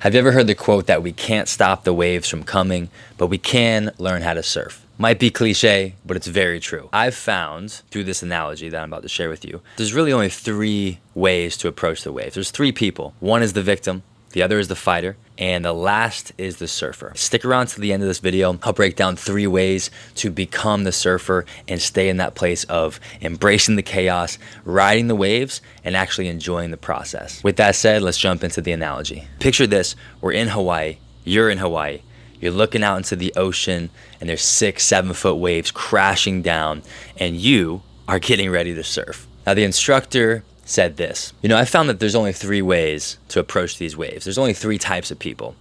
Have you ever heard the quote that we can't stop the waves from coming, but we can learn how to surf? Might be cliche, but it's very true. I've found through this analogy that I'm about to share with you, there's really only three ways to approach the waves. There's three people. One is the victim, the other is the fighter, and the last is the surfer. Stick around to the end of this video. I'll break down three ways to become the surfer and stay in that place of embracing the chaos, riding the waves, and actually enjoying the process. With that said, let's jump into the analogy. Picture this, we're in Hawaii, you're in Hawaii, you're looking out into the ocean and there's 6-7 foot waves crashing down and you are getting ready to surf. Now the instructor said this, I found that there's only three ways to approach these waves. There's only three types of people.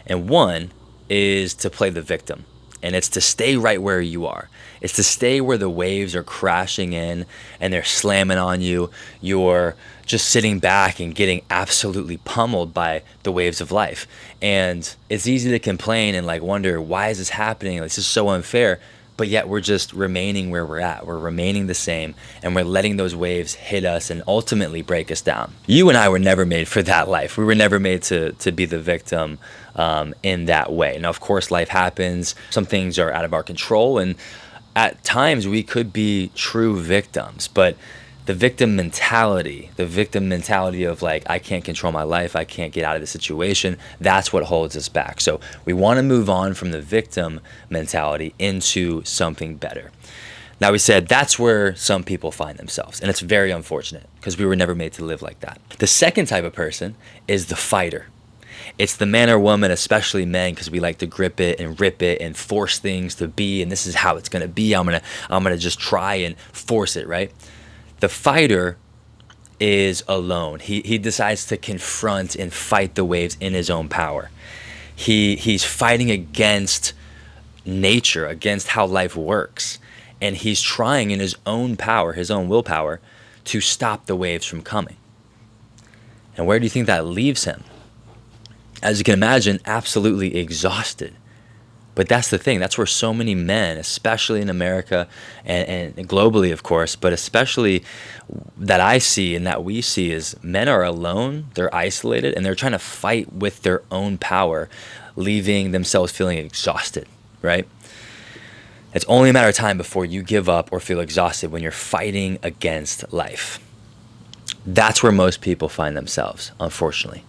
And one is to play the victim. And it's to stay right where you are. It's to stay where the waves are crashing in and they're slamming on you. You're just sitting back and getting absolutely pummeled by the waves of life. And it's easy to complain and wonder, why is this happening? This is so unfair. But yet we're just remaining where we're at. We're remaining the same and we're letting those waves hit us and ultimately break us down. You and I were never made for that life. We were never made to be the victim in that way. Now, of course, life happens. Some things are out of our control and at times we could be true victims, but the victim mentality of I can't control my life, I can't get out of the situation, that's what holds us back. So we want to move on from the victim mentality into something better. Now we said that's where some people find themselves, and it's very unfortunate because we were never made to live like that. The second type of person is the fighter. It's the man or woman, especially men, because we like to grip it and rip it and force things to be, and this is how it's going to be. I'm gonna just try and force it, right? The fighter is alone. He decides to confront and fight the waves in his own power. He's fighting against nature, against how life works. And he's trying in his own power, his own willpower, to stop the waves from coming. And where do you think that leaves him? As you can imagine, absolutely exhausted. But that's the thing. That's where so many men, especially in America and globally, of course, but especially that I see and that we see is men are alone, they're isolated, and they're trying to fight with their own power, leaving themselves feeling exhausted, right? It's only a matter of time before you give up or feel exhausted when you're fighting against life. That's where most people find themselves, unfortunately.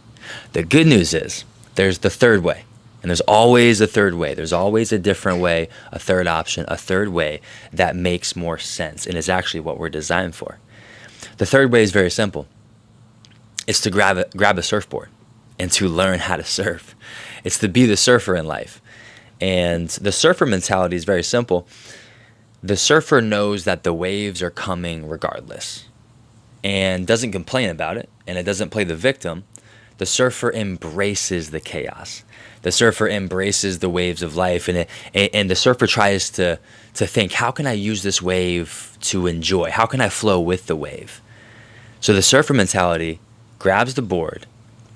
The good news is there's the third way. And there's always a third way. There's always a different way, a third option, a third way that makes more sense and is actually what we're designed for. The third way is very simple. It's to grab a surfboard and to learn how to surf. It's to be the surfer in life. And the surfer mentality is very simple. The surfer knows that the waves are coming regardless and doesn't complain about it, and it doesn't play the victim. The surfer embraces the chaos. The surfer embraces the waves of life, and the surfer tries to think, how can I use this wave to enjoy? How can I flow with the wave? So the surfer mentality grabs the board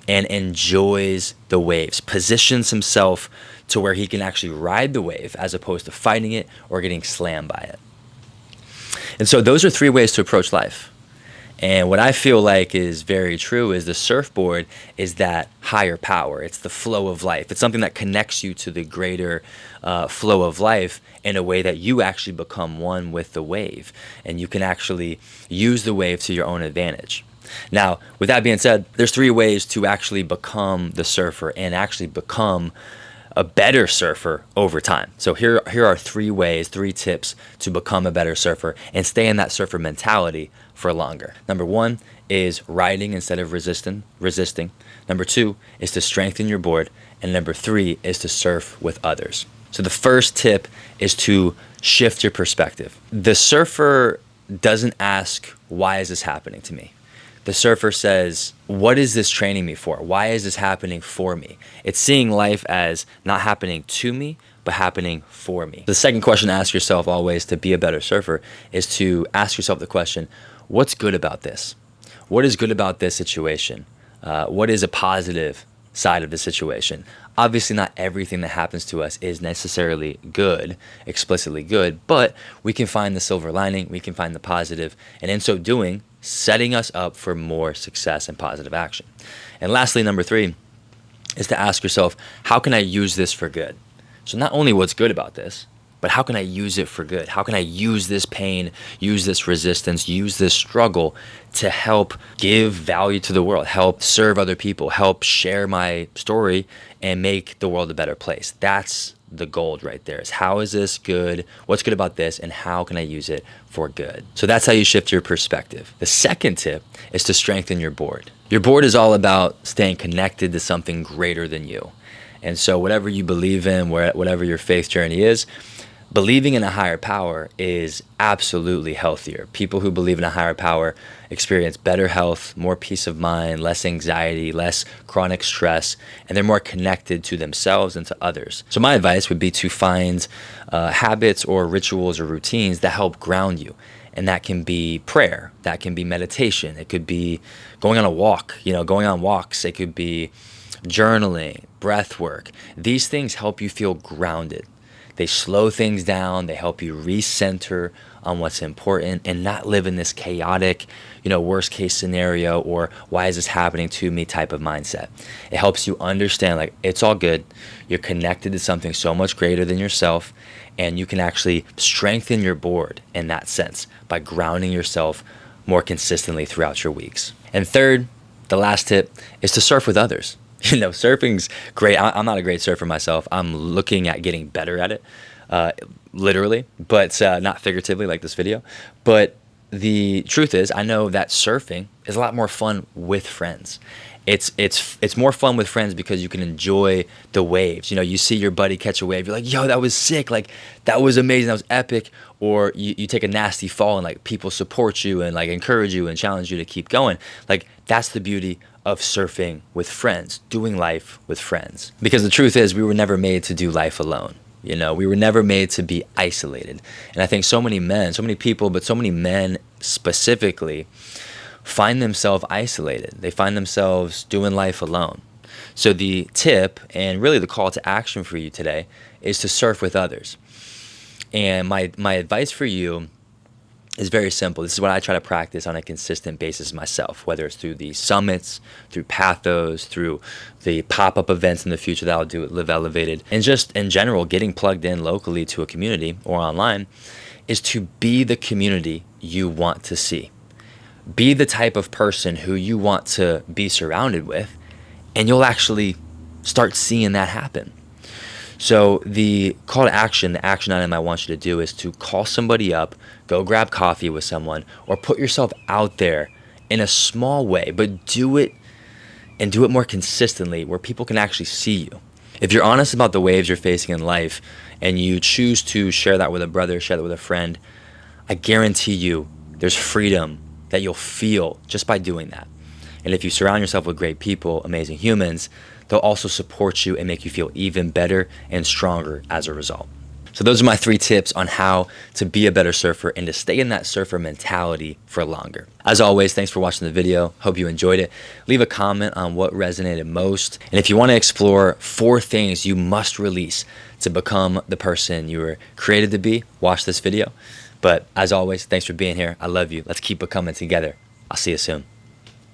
and enjoys the waves, positions himself to where he can actually ride the wave as opposed to fighting it or getting slammed by it. And so those are three ways to approach life. And what I feel like is very true is the surfboard is that higher power. It's the flow of life. It's something that connects you to the greater flow of life in a way that you actually become one with the wave. And you can actually use the wave to your own advantage. Now, with that being said, there's three ways to actually become the surfer and actually become a better surfer over time. So here are three ways, three tips to become a better surfer and stay in that surfer mentality for longer. Number one is riding instead of resisting. Number two is to strengthen your board. And number three is to surf with others. So the first tip is to shift your perspective. The surfer doesn't ask, why is this happening to me? The surfer says, what is this training me for? Why is this happening for me? It's seeing life as not happening to me, but happening for me. The second question to ask yourself always to be a better surfer is to ask yourself the question, what's good about this? What is good about this situation? What is a positive side of the situation? Obviously, not everything that happens to us is necessarily good, explicitly good, but we can find the silver lining, we can find the positive, and in so doing, setting us up for more success and positive action. And lastly, number three is to ask yourself, how can I use this for good? So not only what's good about this, but how can I use it for good? How can I use this pain, use this resistance, use this struggle to help give value to the world, help serve other people, help share my story and make the world a better place? That's the gold right there, is how is this good? What's good about this? And how can I use it for good? So that's how you shift your perspective. The second tip is to strengthen your board. Your board is all about staying connected to something greater than you. And so whatever you believe in, whatever your faith journey is, believing in a higher power is absolutely healthier. People who believe in a higher power experience better health, more peace of mind, less anxiety, less chronic stress, and they're more connected to themselves and to others. So my advice would be to find habits or rituals or routines that help ground you. And that can be prayer, that can be meditation, it could be going on a walk, going on walks, it could be journaling, breath work. These things help you feel grounded. They slow things down. They help you recenter on what's important and not live in this chaotic, worst case scenario or why is this happening to me type of mindset. It helps you understand like it's all good. You're connected to something so much greater than yourself, and you can actually strengthen your board in that sense by grounding yourself more consistently throughout your weeks. And third, the last tip is to surf with others. Surfing's great. I'm not a great surfer myself. I'm looking at getting better at it, literally, but not figuratively like this video. But the truth is, I know that surfing is a lot more fun with friends. It's more fun with friends because you can enjoy the waves. You see your buddy catch a wave, you're like, yo, that was sick, like that was amazing, that was epic. Or you take a nasty fall and like people support you and like encourage you and challenge you to keep going. Like that's the beauty of surfing with friends, doing life with friends. Because the truth is, we were never made to do life alone. We were never made to be isolated. And I think so many people, but so many men specifically find themselves isolated. They find themselves doing life alone. So the tip and really the call to action for you today is to surf with others. And my advice for you is very simple. This is what I try to practice on a consistent basis myself, whether it's through the summits, through Pathos, through the pop-up events in the future that I'll do at Live Elevated, and just in general, getting plugged in locally to a community or online, is to be the community you want to see. Be the type of person who you want to be surrounded with, and you'll actually start seeing that happen. So the call to action, the action item I want you to do is to call somebody up, go grab coffee with someone, or put yourself out there in a small way, but do it and do it more consistently where people can actually see you. If you're honest about the waves you're facing in life and you choose to share that with a brother, share that with a friend, I guarantee you there's freedom that you'll feel just by doing that. And if you surround yourself with great people, amazing humans, they'll also support you and make you feel even better and stronger as a result. So those are my 3 tips on how to be a better surfer and to stay in that surfer mentality for longer. As always, thanks for watching the video. Hope you enjoyed it. Leave a comment on what resonated most. And if you want to explore 4 things you must release to become the person you were created to be, watch this video. But as always, thanks for being here. I love you. Let's keep becoming together. I'll see you soon.